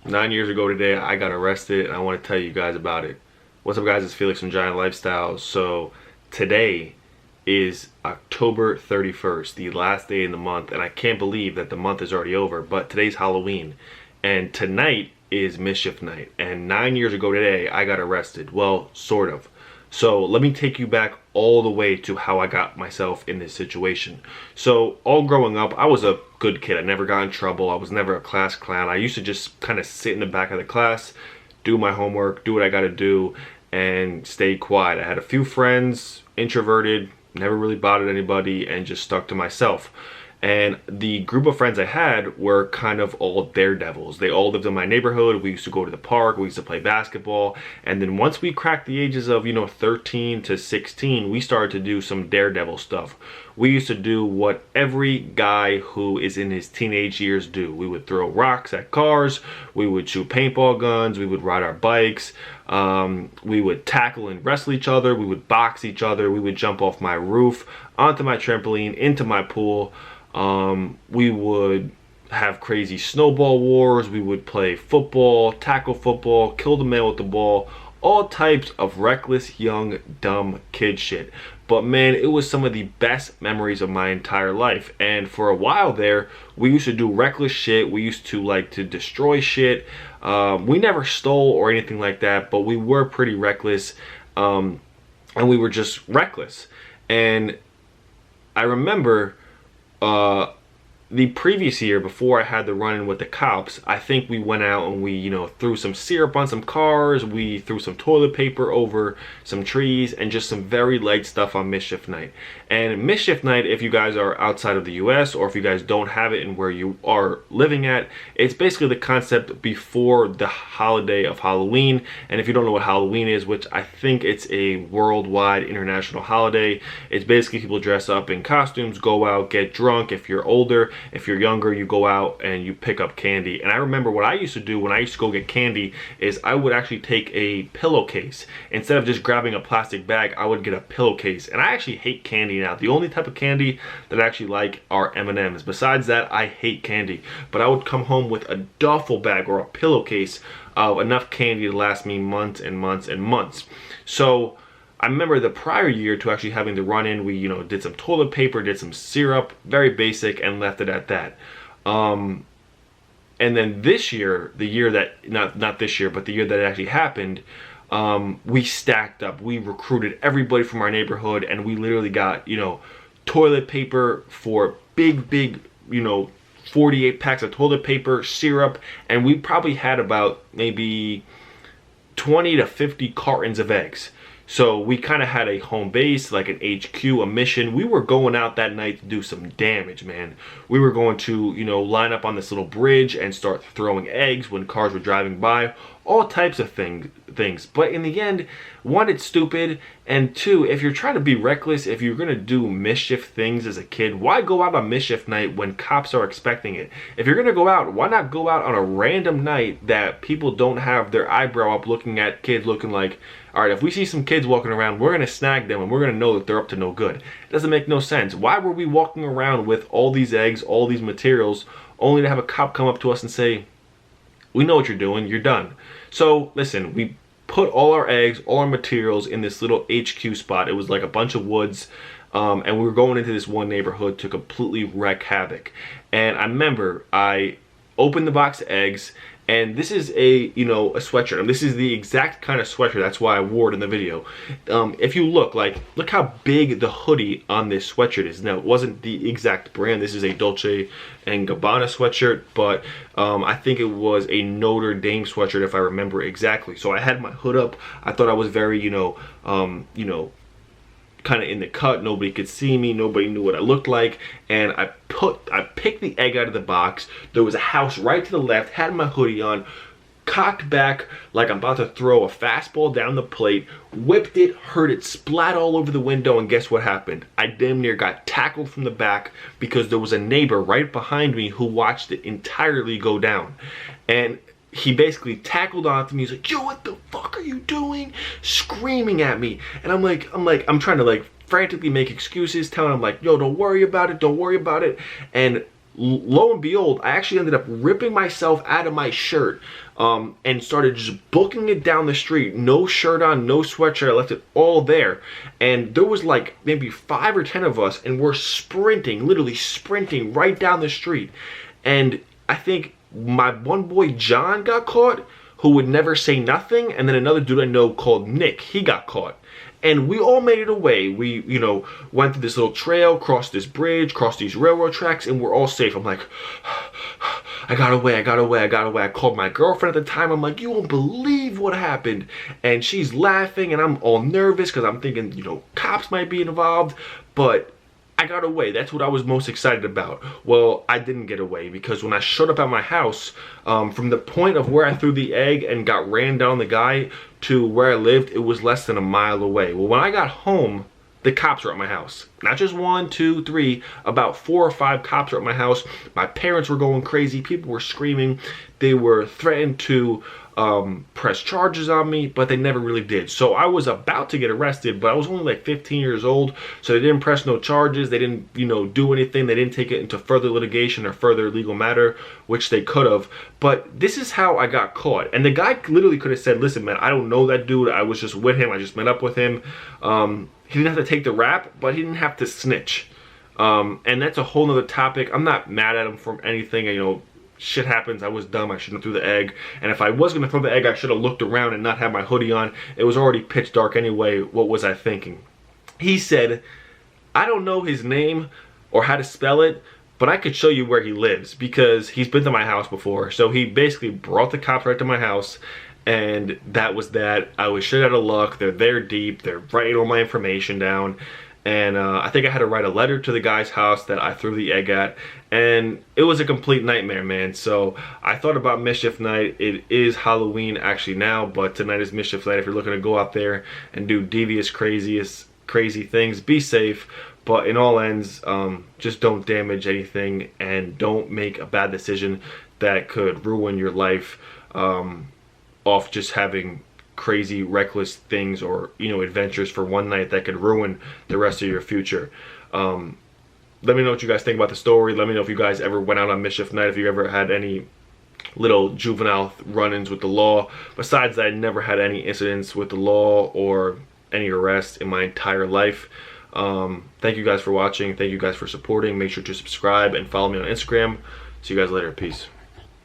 9 years ago today, I got arrested, and I want to tell you guys about it. What's up, guys? It's Felix from Giant Lifestyles. So, today is October 31st, the last day in the month, and I can't believe that the month is already over, but today's Halloween, and tonight is Mischief Night, and 9 years ago today, I got arrested. Well, sort of. So let me take you back all the way to how I got myself in this situation. So all growing up, I was a good kid. I never got in trouble. I was never a class clown. I used to just kind of sit in the back of the class, do my homework, do what I got to do, and stay quiet. I had a few friends, introverted, never really bothered anybody, and just stuck to myself. And the group of friends I had were kind of all daredevils. They all lived in my neighborhood. We used to go to the park. We used to play basketball. And then once we cracked the ages of, 13 to 16, we started to do some daredevil stuff. We used to do what every guy who is in his teenage years do. We would throw rocks at cars. We would shoot paintball guns. We would ride our bikes. We would tackle and wrestle each other. We would box each other. We would jump off my roof, onto my trampoline, into my pool. We would have crazy snowball wars. We would play football, tackle football, kill the man with the ball, all types of reckless, young, dumb kid shit. But man, it was some of the best memories of my entire life. And for a while there, we used to do reckless shit. We used to like to destroy shit. We never stole or anything like that, but we were pretty reckless. And we were just reckless. And I remember the previous year, before I had the run-in with the cops, I think we went out and we, threw some syrup on some cars. We threw some toilet paper over some trees and just some very light stuff on Mischief Night. And Mischief Night, if you guys are outside of the US or if you guys don't have it in where you are living at, it's basically the concept before the holiday of Halloween. And if you don't know what Halloween is, which I think it's a worldwide international holiday, it's basically people dress up in costumes, go out, get drunk. If you're older, if you're younger, you go out and you pick up candy. And I remember what I used to do when I used to go get candy is I would actually take a pillowcase. Instead of just grabbing a plastic bag, I would get a pillowcase. And I actually hate candy now. The only type of candy that I actually like are M&Ms. Besides that, I hate candy. But I would come home with a duffel bag or a pillowcase of enough candy to last me months and months and months. So I remember the prior year to actually having the run-in, we, did some toilet paper, did some syrup, very basic, and left it at that. And then this year, the year that, not this year, but the year that it actually happened, we stacked up. We recruited everybody from our neighborhood, and we literally got, toilet paper for big, 48 packs of toilet paper, syrup, and we probably had about maybe 20 to 50 cartons of eggs. So we kind of had a home base, like an HQ, a mission. We were going out that night to do some damage, man. We were going to, line up on this little bridge and start throwing eggs when cars were driving by. All types of things. But in the end, one, it's stupid. And two, if you're trying to be reckless, if you're going to do mischief things as a kid, why go out on Mischief Night when cops are expecting it? If you're going to go out, why not go out on a random night that people don't have their eyebrow up looking at kids looking like, all right, if we see some kids walking around, we're going to snag them and we're going to know that they're up to no good. It doesn't make no sense. Why were we walking around with all these eggs, all these materials, only to have a cop come up to us and say, we know what you're doing, you're done. So listen, we put all our eggs, all our materials in this little HQ spot. It was like a bunch of woods, and we were going into this one neighborhood to completely wreak havoc. And I remember I opened the box of eggs, and this is a sweatshirt, and this is the exact kind of sweatshirt. That's why I wore it in the video. If you look how big the hoodie on this sweatshirt is. Now, it wasn't the exact brand. This is a Dolce & Gabbana sweatshirt, but I think it was a Notre Dame sweatshirt if I remember exactly. So I had my hood up. I thought I was very, kind of in the cut. Nobody could see me. Nobody knew what I looked like. And I picked the egg out of the box. There was a house right to the left. Had my hoodie on, cocked back like I'm about to throw a fastball down the plate. Whipped it, heard it splat all over the window, and guess what happened? I damn near got tackled from the back because there was a neighbor right behind me who watched it entirely go down. And he basically tackled onto me. He's like, yo, what the fuck are you doing? Screaming at me. And I'm trying to frantically make excuses, telling him yo, don't worry about it. And lo and behold, I actually ended up ripping myself out of my shirt and started just booking it down the street. No shirt on, no sweatshirt. I left it all there. And there was like maybe 5 or 10 of us, and we're sprinting, literally sprinting right down the street. And I think my one boy John got caught, who would never say nothing, and then another dude I know called Nick, he got caught. And we all made it away. We, you know, went through this little trail, crossed this bridge, crossed these railroad tracks, and we're all safe. I'm like, I got away, I got away, I got away. I called my girlfriend at the time. I'm like, you won't believe what happened. And she's laughing, and I'm all nervous because I'm thinking, you know, cops might be involved. But I got away. That's what I was most excited about. Well, I didn't get away, because when I showed up at my house, from the point of where I threw the egg and got ran down the guy to where I lived, it was less than a mile away. Well, when I got home, the cops were at my house. Not just 1, 2, 3, about 4 or 5 cops were at my house. My parents were going crazy. People were screaming. They were threatened to press charges on me, but they never really did. So I was about to get arrested, but I was only like 15 years old, so they didn't press no charges. They didn't, you know, do anything. They didn't take it into further litigation or further legal matter, which they could have. But this is how I got caught. And the guy literally could have said, listen, man, I don't know that dude. I was just with him. I just met up with him. He didn't have to take the rap, but he didn't have to snitch. And that's a whole nother topic. I'm not mad at him for anything. You know, shit happens. I was dumb. I shouldn't have threw the egg. And if I was going to throw the egg, I should have looked around and not had my hoodie on. It was already pitch dark anyway. What was I thinking? He said, I don't know his name or how to spell it, but I could show you where he lives, because he's been to my house before. So he basically brought the cops right to my house. And that was that. I was shit out of luck. They're there deep. They're writing all my information down. And I think I had to write a letter to the guy's house that I threw the egg at. And it was a complete nightmare, man. So I thought about Mischief Night. It is Halloween actually now, but tonight is Mischief Night. If you're looking to go out there and do devious, crazy things, be safe. But in all ends, just don't damage anything, and don't make a bad decision that could ruin your life off just having crazy, reckless things, or, you know, adventures for one night that could ruin the rest of your future. Let me know what you guys think about the story. Let me know if you guys ever went out on Mischief Night, if you ever had any little juvenile run-ins with the law. Besides that, I never had any incidents with the law or any arrests in my entire life. Thank you guys for watching. Thank you guys for supporting. Make sure to subscribe and follow me on Instagram. See you guys later. Peace.